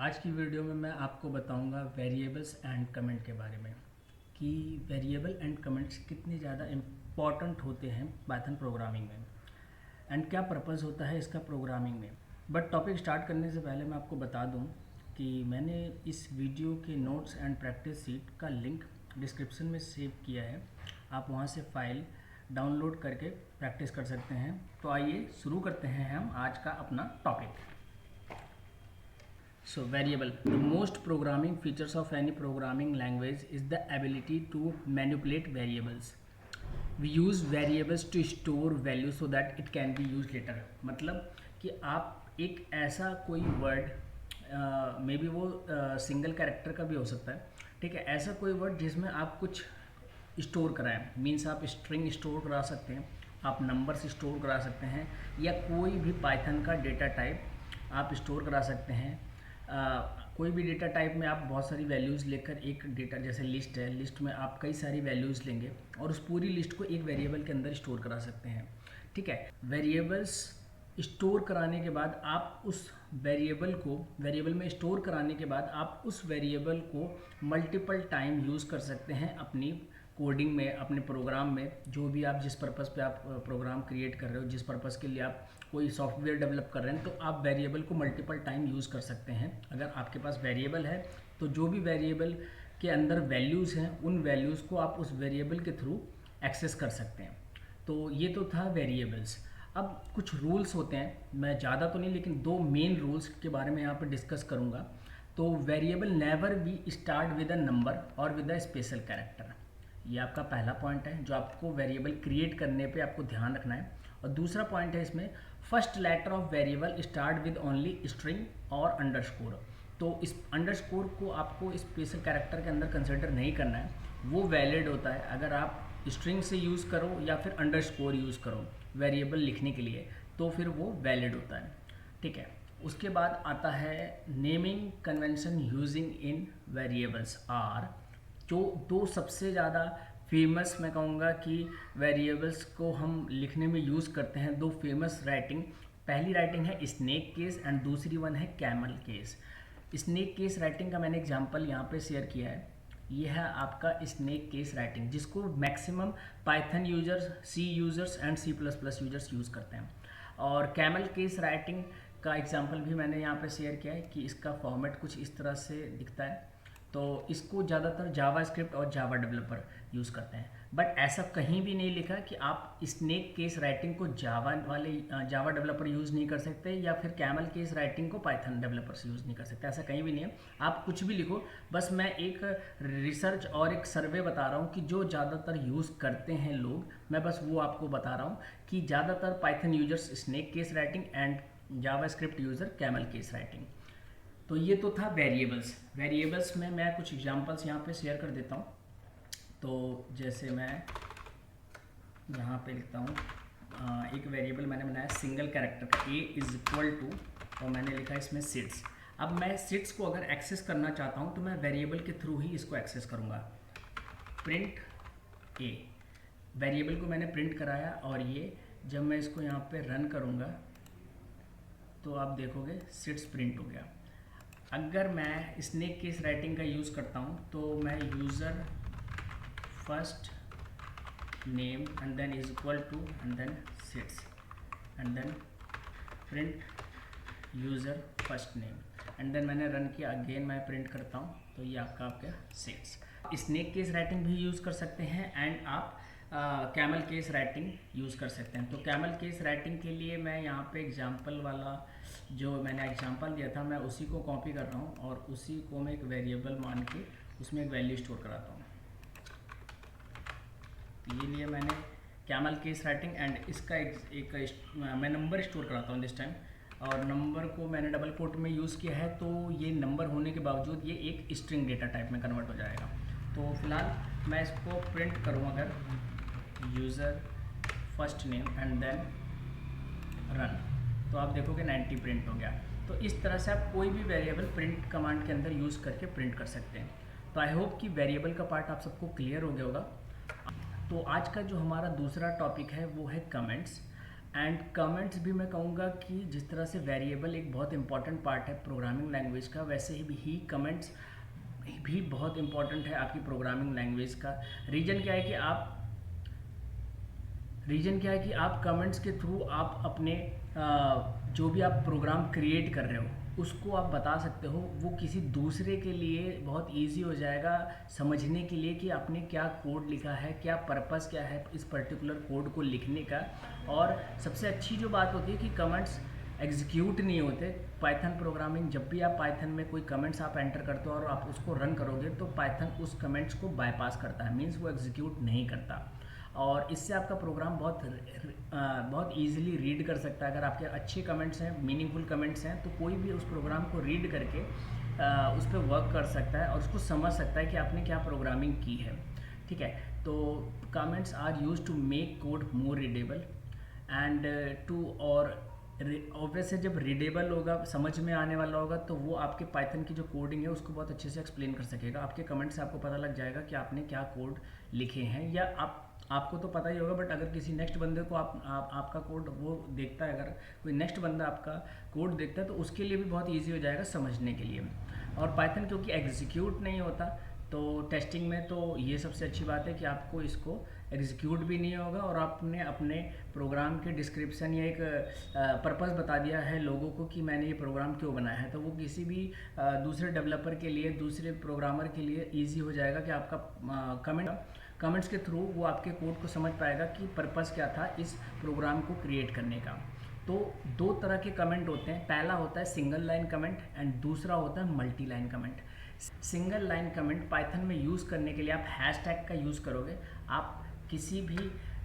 आज की वीडियो में मैं आपको बताऊंगा वेरिएबल्स एंड कमेंट के बारे में कि वेरिएबल एंड कमेंट्स कितने ज़्यादा इम्पॉर्टेंट होते हैं पाइथन प्रोग्रामिंग में एंड क्या पर्पज़ होता है इसका प्रोग्रामिंग में। बट टॉपिक स्टार्ट करने से पहले मैं आपको बता दूं कि मैंने इस वीडियो के नोट्स एंड प्रैक्टिस सीट का लिंक डिस्क्रिप्शन में सेव किया है। आप वहां से फाइल डाउनलोड करके प्रैक्टिस कर सकते हैं। तो आइए शुरू करते हैं हम आज का अपना topic. So variable, the most programming features of any programming language is the ability to manipulate variables. We use variables to store value so that it can be used later. मतलब कि आप एक ऐसा कोई वर्ड मे बी वो single character का भी हो सकता है, ठीक है, ऐसा कोई वर्ड जिसमें आप कुछ स्टोर कराएं। मीन्स आप स्ट्रिंग स्टोर करा सकते हैं, आप नंबर्स स्टोर करा सकते हैं, या कोई भी पाइथन का डेटा टाइप आप स्टोर करा सकते हैं। कोई भी डेटा टाइप में आप बहुत सारी वैल्यूज़ लेकर एक डेटा, जैसे लिस्ट है, लिस्ट में आप कई सारी वैल्यूज़ लेंगे और उस पूरी लिस्ट को एक वेरिएबल के अंदर स्टोर करा सकते हैं, ठीक है। वेरिएबल्स स्टोर कराने के बाद आप उस वेरिएबल में स्टोर कराने के बाद आप उस वेरिएबल को मल्टीपल टाइम यूज़ कर सकते हैं अपनी कोडिंग में, अपने प्रोग्राम में। जो भी आप जिस पर्पज़ पे आप प्रोग्राम क्रिएट कर रहे हो, जिस पर्पज़ के लिए आप कोई सॉफ्टवेयर डेवलप कर रहे हैं, तो आप वेरिएबल को मल्टीपल टाइम यूज़ कर सकते हैं। अगर आपके पास वेरिएबल है तो जो भी वेरिएबल के अंदर वैल्यूज़ हैं उन वैल्यूज़ को आप उस वेरिएबल के थ्रू एक्सेस कर सकते हैं। तो ये तो था वेरिएबल्स। अब कुछ रूल्स होते हैं, मैं ज़्यादा तो नहीं लेकिन दो मेन रूल्स के बारे में यहाँ पर डिस्कस करूँगा। तो variable never be start with a number और विद अ स्पेशल कैरेक्टर। ये आपका पहला पॉइंट है जो आपको वेरिएबल क्रिएट करने पे आपको ध्यान रखना है। और दूसरा पॉइंट है इसमें, first letter of variable start with only string और अंडरस्कोर। तो इस अंडरस्कोर को आपको स्पेशल कैरेक्टर के अंदर कंसिडर नहीं करना है, वो वैलिड होता है अगर आप स्ट्रिंग से यूज़ करो या फिर अंडरस्कोर यूज़ करो वेरिएबल लिखने के लिए, तो फिर वो वैलिड होता है, ठीक है। उसके बाद आता है naming convention using in variables are. जो दो सबसे ज़्यादा फेमस मैं कहूँगा कि वेरिएबल्स को हम लिखने में यूज़ करते हैं, दो फेमस राइटिंग। पहली राइटिंग है स्नेक केस एंड दूसरी वन है camel case. Snake case writing का मैंने एग्जांपल यहाँ पे शेयर किया है। ये है आपका स्नेक केस राइटिंग, जिसको maximum Python users, C users and C++ users use करते हैं। और कैमल केस राइटिंग का एग्जाम्पल भी मैंने यहाँ पर शेयर किया है कि इसका फॉर्मेट कुछ इस तरह से दिखता है। तो इसको ज़्यादातर जावा स्क्रिप्ट और जावा डेवलपर यूज़ करते हैं। बट ऐसा कहीं भी नहीं लिखा कि आप स्नेक केस राइटिंग को जावा डेवलपर यूज़ नहीं कर सकते या फिर कैमल केस राइटिंग को पाइथन डेवलपर्स यूज़ नहीं कर सकते, ऐसा कहीं भी नहीं है। आप कुछ भी लिखो, बस मैं एक रिसर्च और एक सर्वे बता रहा हूँ कि जो ज़्यादातर यूज़ करते हैं लोग, मैं बस वो आपको बता रहा हूँ कि ज़्यादातर Python users snake case writing and Java script user camel case writing. तो ये तो था वेरिएबल्स। वेरिएबल्स में मैं कुछ एग्जांपल्स यहाँ पे शेयर कर देता हूँ। तो जैसे मैं यहाँ पे लिखता हूँ, एक वेरिएबल मैंने बनाया सिंगल कैरेक्टर का a=, और मैंने लिखा इसमें सीट्स। अब मैं सीट्स को अगर एक्सेस करना चाहता हूँ तो मैं वेरिएबल के थ्रू ही इसको एक्सेस करूँगा। प्रिंट a, वेरिएबल को मैंने प्रिंट कराया, और ये जब मैं इसको यहाँ पे रन करूँगा तो आप देखोगे सीट्स प्रिंट हो गया। अगर मैं स्नेक केस राइटिंग का यूज़ करता हूँ तो मैं user first name and then =, and then seats and then print user first name and then मैंने रन किया। अगेन मैं प्रिंट करता हूँ तो ये आपका सीट्स। स्नेक केस राइटिंग भी यूज़ कर सकते हैं एंड आप कैमल केस राइटिंग यूज़ कर सकते हैं। तो कैमल केस राइटिंग के लिए मैं यहाँ पे एग्जांपल वाला जो मैंने एग्जांपल दिया था, मैं उसी को कॉपी कर रहा हूँ और उसी को मैं एक वेरिएबल मान के उसमें एक वैल्यू स्टोर कराता हूँ। ये लिए मैंने कैमल केस राइटिंग एंड इसका एक मैं नंबर स्टोर कराता हूँ दिस टाइम, और नंबर को मैंने डबल कोट में यूज़ किया है। तो ये नंबर होने के बावजूद ये एक स्ट्रिंग डेटा टाइप में कन्वर्ट हो जाएगा। तो फिलहाल मैं इसको प्रिंट करूँ अगर user first name and then run, तो आप देखोगे 90 प्रिंट हो गया। तो इस तरह से आप कोई भी वेरिएबल प्रिंट कमांड के अंदर यूज़ करके प्रिंट कर सकते हैं। तो आई होप कि वेरिएबल का पार्ट आप सबको क्लियर हो गया होगा। तो आज का जो हमारा दूसरा टॉपिक है वो है कमेंट्स। एंड कमेंट्स भी मैं कहूँगा कि जिस तरह से वेरिएबल एक बहुत इंपॉर्टेंट पार्ट है प्रोग्रामिंग लैंग्वेज का, वैसे ही कमेंट्स भी बहुत इंपॉर्टेंट है आपकी प्रोग्रामिंग लैंग्वेज का। रीज़न क्या है कि आप कमेंट्स के थ्रू आप अपने जो भी आप प्रोग्राम क्रिएट कर रहे हो उसको आप बता सकते हो। वो किसी दूसरे के लिए बहुत इजी हो जाएगा समझने के लिए कि आपने क्या कोड लिखा है, क्या पर्पस क्या है इस पर्टिकुलर कोड को लिखने का। और सबसे अच्छी जो बात होती है कि कमेंट्स एग्जीक्यूट नहीं होते। पाइथन प्रोग्रामिंग, जब भी आप पाइथन में कोई कमेंट्स आप एंटर करते हो और आप उसको रन करोगे तो पाइथन उस कमेंट्स को बाईपास करता है, मीन्स वो एग्जीक्यूट नहीं करता। और इससे आपका प्रोग्राम बहुत ईजिली रीड कर सकता है। अगर आपके अच्छे कमेंट्स हैं, मीनिंगफुल कमेंट्स हैं, तो कोई भी उस प्रोग्राम को रीड करके उस पर वर्क कर सकता है और उसको समझ सकता है कि आपने क्या प्रोग्रामिंग की है। ठीक है, तो comments are use to make code more readable and to और ऑब्वियस है, जब रीडेबल होगा, समझ में आने वाला होगा, तो वो आपके पाइथन की जो कोडिंग है उसको बहुत अच्छे से एक्सप्लेन कर सकेगा। आपके कमेंट से आपको पता लग जाएगा कि आपने क्या कोड लिखे हैं, या आपको तो पता ही होगा, बट अगर किसी नेक्स्ट बंदे को आपका कोड वो देखता है, अगर कोई नेक्स्ट बंदा आपका कोड देखता है तो उसके लिए भी बहुत ईजी हो जाएगा समझने के लिए। और पाइथन क्योंकि एग्जीक्यूट नहीं होता, तो टेस्टिंग में तो ये सबसे अच्छी बात है कि आपको इसको एग्जीक्यूट भी नहीं होगा और आपने अपने प्रोग्राम के डिस्क्रिप्शन या एक पर्पस बता दिया है लोगों को कि मैंने ये प्रोग्राम क्यों बनाया है, तो वो किसी भी दूसरे डेवलपर के लिए, दूसरे प्रोग्रामर के लिए ईजी हो जाएगा कि आपका कमेंट्स के थ्रू वो आपके कोड को समझ पाएगा कि पर्पस क्या था इस प्रोग्राम को क्रिएट करने का। तो दो तरह के कमेंट होते हैं, पहला होता है सिंगल लाइन कमेंट एंड दूसरा होता है multi line comment. Single line comment Python में यूज़ करने के लिए आप हैशटैग का यूज़ करोगे। आप किसी भी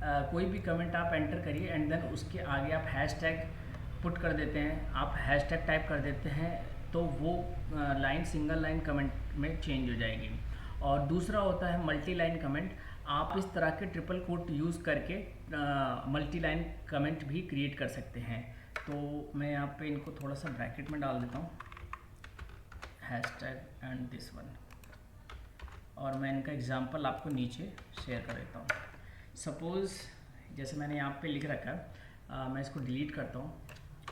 कोई भी कमेंट आप एंटर करिए एंड देन उसके आगे आप हैशटैग पुट कर देते हैं, आप हैशटैग टाइप कर देते हैं, तो वो लाइन सिंगल लाइन कमेंट में चेंज हो जाएगी। और दूसरा होता है मल्टी लाइन कमेंट। आप इस तरह के ट्रिपल कोट यूज़ करके मल्टी लाइन कमेंट भी क्रिएट कर सकते हैं। तो मैं यहाँ पे इनको थोड़ा सा ब्रैकेट में डाल देता हूँ, हैशटैग एंड दिस वन, और मैं इनका एग्जांपल आपको नीचे शेयर कर देता हूँ। सपोज़ जैसे मैंने यहाँ पे लिख रखा है, मैं इसको डिलीट करता हूँ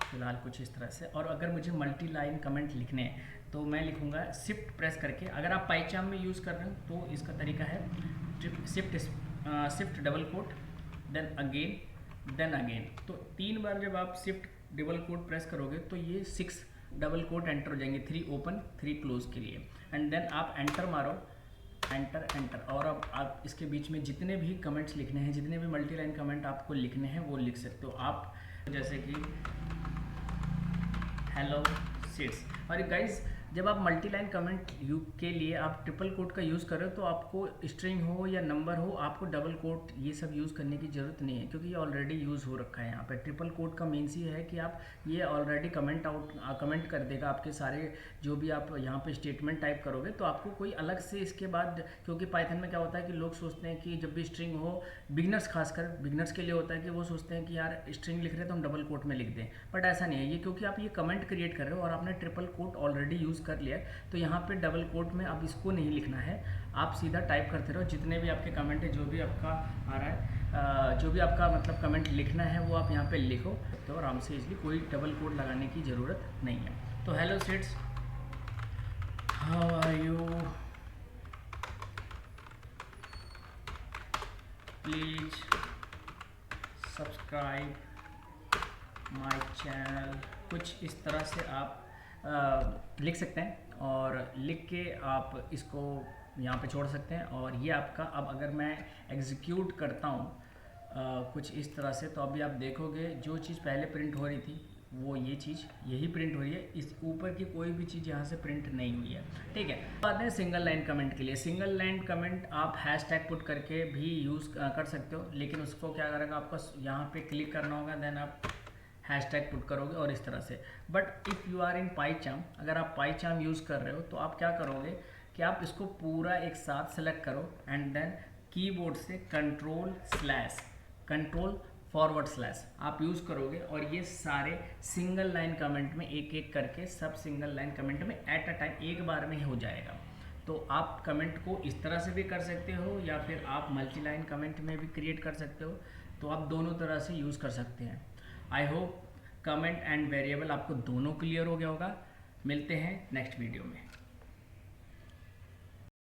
फिलहाल कुछ इस तरह से। और अगर मुझे मल्टी लाइन कमेंट लिखने हैं तो मैं लिखूँगा शिफ्ट प्रेस करके। अगर आप पाइचाम में यूज़ कर रहे हो तो इसका तरीका है shift double quote then again. तो 3 बार जब आप शिफ्ट डबल कोट प्रेस करोगे तो ये 6 डबल कोट एंटर हो जाएंगे, 3 ओपन 3 क्लोज के लिए। एंड देन आप एंटर मारो, एंटर, और अब आप इसके बीच में जितने भी कमेंट्स लिखने हैं, जितने भी मल्टी लाइन कमेंट आपको लिखने हैं वो लिख सकते हो आप। जैसे कि हेलो सीट्स। और गाइज, जब आप मल्टी लाइन कमेंट के लिए आप ट्रिपल कोट का यूज़ कर रहे हो तो आपको स्ट्रिंग हो या नंबर हो, आपको डबल कोट ये सब यूज़ करने की ज़रूरत नहीं है, क्योंकि ये ऑलरेडी यूज़ हो रखा है यहाँ पे। ट्रिपल कोट का मीन्स ये है कि आप ये ऑलरेडी कमेंट कर देगा आपके सारे जो भी आप यहाँ पे स्टेटमेंट टाइप करोगे। तो आपको कोई अलग से इसके बाद, क्योंकि पाइथन में क्या होता है कि लोग सोचते हैं कि जब भी स्ट्रिंग हो, बिगनर्स खासकर बिगनर्स के लिए होता है कि वो सोचते हैं कि यार स्ट्रिंग लिख रहे हैं तो हम डबल कोट में लिख दें, बट ऐसा नहीं है ये, क्योंकि आप ये कमेंट क्रिएट कर रहे हो और आपने ट्रिपल कोट ऑलरेडी यूज़ कर लिया है। तो यहाँ पे डबल कोट में अब इसको नहीं लिखना है, आप सीधा टाइप करते रहो जितने भी आपके कमेंट है, जो भी आपका आ रहा है, जो भी आपका मतलब कमेंट लिखना है वो आप यहाँ पे लिखो, तो आराम से, इसलिए कोई डबल कोट लगाने की ज़रूरत नहीं है। तो hello seats, how are you, please subscribe my channel, कुछ इस तरह से आप लिख सकते हैं और लिख के आप इसको यहाँ पे छोड़ सकते हैं। और ये आपका, अब अगर मैं एग्जीक्यूट करता हूँ कुछ इस तरह से, तो अभी आप देखोगे जो चीज़ पहले प्रिंट हो रही थी वो ये चीज़ यही प्रिंट हो रही है, इस ऊपर की कोई भी चीज़ यहाँ से प्रिंट नहीं हुई है। ठीक है, बात है सिंगल लाइन कमेंट के लिए। सिंगल लाइन कमेंट आप हैशटैग पुट करके भी यूज़ कर सकते हो, लेकिन उसको क्या करेगा, आपको यहाँ पे क्लिक करना होगा, देन आप हैशटैग पुट करोगे और इस तरह से। But if you are in पाइचाम, अगर आप पाइचाम यूज़ कर रहे हो तो आप क्या करोगे कि आप इसको पूरा एक साथ सेलेक्ट करो एंड देन कीबोर्ड से कंट्रोल// आप यूज़ करोगे और ये सारे सिंगल लाइन कमेंट में एक एक करके, सब सिंगल लाइन कमेंट में एट अ टाइम एक बार में हो जाएगा। तो आप कमेंट को इस तरह से भी कर सकते हो या फिर आप मल्टी लाइन कमेंट में भी क्रिएट कर सकते हो, तो आप दोनों तरह से यूज़ कर सकते हैं। I hope comment and variable आपको दोनों क्लियर हो गया होगा। मिलते हैं नेक्स्ट वीडियो में।